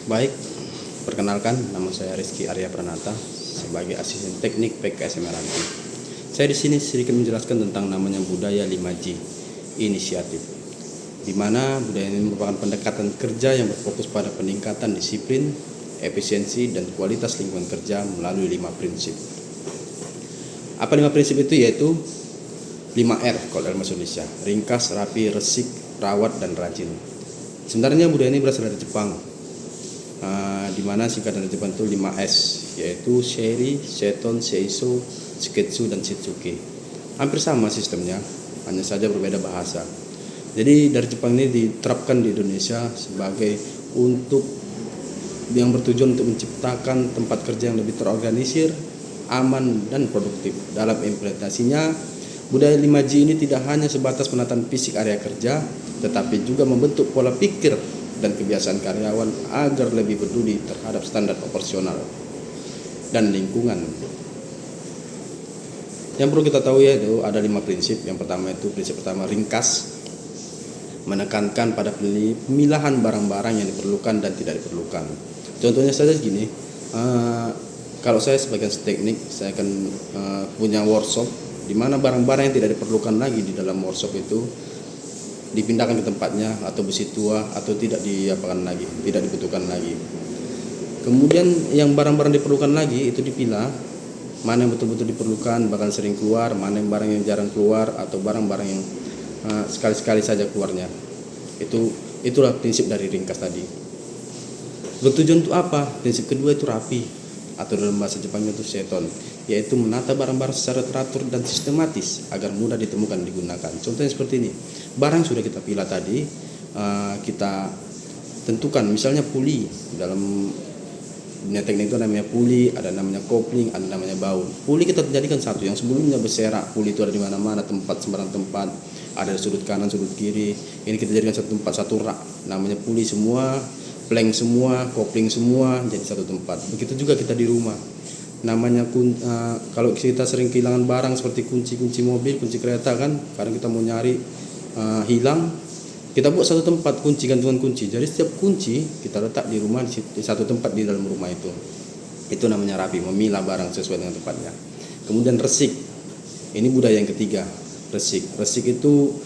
Baik, perkenalkan nama saya Rizky Arya Pranata sebagai asisten teknik PKSM Meranti. Saya di sini sedikit menjelaskan tentang namanya budaya 5G inisiatif, di mana budaya ini merupakan pendekatan kerja yang berfokus pada peningkatan disiplin, efisiensi, dan kualitas lingkungan kerja melalui 5 prinsip. Apa 5 prinsip itu? Yaitu 5R kalau dalam bahasa Indonesia: ringkas, rapi, resik, rawat, dan rajin. Sebenarnya budaya ini berasal dari Jepang, di mana singkatan dari Jepang itu 5S, yaitu Sheri, Seton, Seiso, Shiketsu, dan Shitsuke. Hampir sama sistemnya, hanya saja berbeda bahasa. Jadi dari Jepang ini diterapkan di Indonesia sebagai untuk yang bertujuan untuk menciptakan tempat kerja yang lebih terorganisir, aman, dan produktif. Dalam implementasinya, budaya 5G ini tidak hanya sebatas penataan fisik area kerja, tetapi juga membentuk pola pikir dan kebiasaan karyawan agar lebih peduli terhadap standar operasional dan lingkungan. Yang perlu kita tahu yaitu ada 5 prinsip. Yang pertama itu prinsip pertama, ringkas, menekankan pada pemilahan barang-barang yang diperlukan dan tidak diperlukan. Contohnya saja gini, kalau saya sebagai teknik, saya akan punya workshop di mana barang-barang yang tidak diperlukan lagi di dalam workshop itu dipindahkan ke tempatnya, atau besi tua atau tidak diapakan lagi, tidak dibutuhkan lagi. Kemudian yang barang-barang diperlukan lagi itu dipilah, mana yang betul-betul diperlukan bahkan sering keluar, mana yang barang yang jarang keluar atau barang-barang yang sekali-sekali saja keluarnya. Itulah prinsip dari ringkas tadi. Bertujuan untuk apa? Prinsip kedua itu rapi, atau dalam bahasa Jepangnya itu seton, yaitu menata barang-barang secara teratur dan sistematis agar mudah ditemukan dan digunakan. Contohnya seperti ini, barang sudah kita pilah tadi, kita tentukan misalnya puli. Dalam dunia teknik itu namanya puli, ada namanya kopling, ada namanya baut. Puli kita jadikan satu, yang sebelumnya berserak, puli itu ada di mana-mana, sembarang tempat, ada di sudut kanan, sudut kiri. Ini kita jadikan satu tempat, satu rak, namanya puli semua, plank semua, kopling semua, jadi satu tempat. Begitu juga kita di rumah, namanya kalau kita sering kehilangan barang seperti kunci mobil, kunci kereta kan, kadang kita mau nyari hilang, kita buat satu tempat kunci, gantungan kunci. Jadi setiap kunci kita letak di rumah di satu tempat di dalam rumah itu. Itu namanya rapi, memilah barang sesuai dengan tempatnya. Kemudian resik, ini budaya yang ketiga, resik itu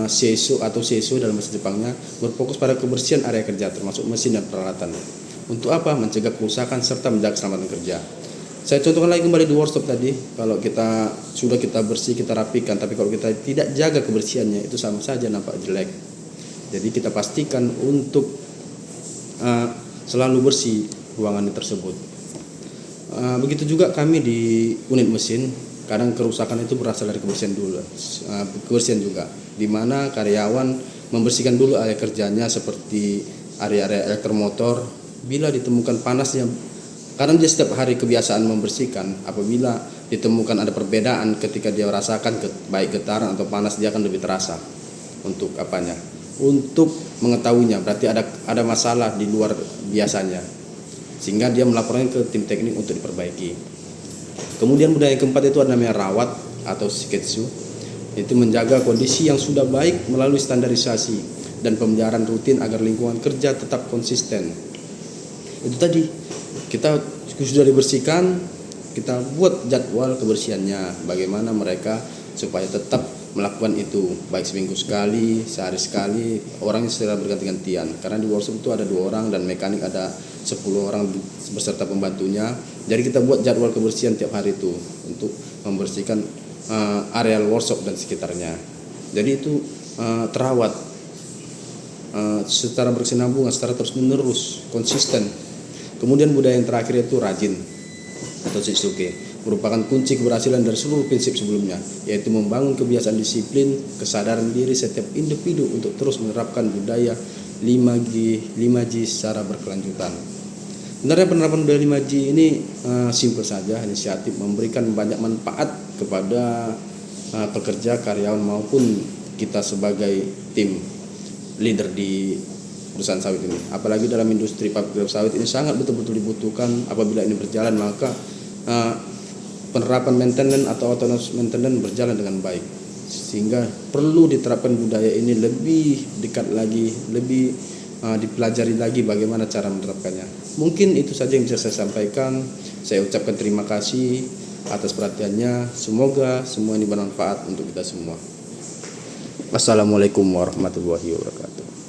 seiso atau seiso dalam bahasa Jepangnya, berfokus pada kebersihan area kerja termasuk mesin dan peralatan. Untuk apa? Mencegah kerusakan serta menjaga keselamatan kerja. Saya contohkan lagi kembali di workshop tadi, kalau kita bersih, kita rapikan, tapi kalau kita tidak jaga kebersihannya, itu sama saja nampak jelek. Jadi kita pastikan untuk selalu bersih ruangan tersebut. Begitu juga kami di unit mesin, kadang kerusakan itu berasal dari kebersihan dulu, kebersihan juga, di mana karyawan membersihkan dulu area kerjanya seperti area-area elektromotor. Bila ditemukan panasnya, kadang dia setiap hari kebiasaan membersihkan, apabila ditemukan ada perbedaan ketika dia merasakan baik getaran atau panas, dia akan lebih terasa untuk untuk mengetahuinya, berarti ada masalah di luar biasanya, sehingga dia melaporkan ke tim teknik untuk diperbaiki. Kemudian budaya yang keempat itu ada namanya rawat atau shiketsu, itu menjaga kondisi yang sudah baik melalui standarisasi dan pemeliharaan rutin agar lingkungan kerja tetap konsisten. Itu tadi, kita sudah dibersihkan, kita buat jadwal kebersihannya, bagaimana mereka supaya tetap melakukan itu, baik seminggu sekali, sehari sekali, orangnya secara berganti-gantian. Karena di workshop itu ada 2 orang dan mekanik ada 10 orang beserta pembantunya. Jadi kita buat jadwal kebersihan tiap hari itu untuk membersihkan areal workshop dan sekitarnya. Jadi itu terawat secara berkesinambungan, secara terus-menerus, konsisten. Kemudian budaya yang terakhir itu rajin atau shitsuke, merupakan kunci keberhasilan dari seluruh prinsip sebelumnya, yaitu membangun kebiasaan disiplin, kesadaran diri setiap individu untuk terus menerapkan budaya 5G secara berkelanjutan. Sebenarnya penerapan budaya 5G ini simpel saja, inisiatif, memberikan banyak manfaat kepada pekerja, karyawan maupun kita sebagai tim leader di perusahaan sawit ini. Apalagi dalam industri pabrik sawit ini sangat betul-betul dibutuhkan. Apabila ini berjalan, maka penerapan maintenance atau autonomous maintenance berjalan dengan baik, sehingga perlu diterapkan budaya ini lebih dekat lagi, lebih dipelajari lagi bagaimana cara menerapkannya. Mungkin itu saja yang bisa saya sampaikan. Saya ucapkan terima kasih atas perhatiannya. Semoga semua ini bermanfaat untuk kita semua. Wassalamualaikum warahmatullahi wabarakatuh.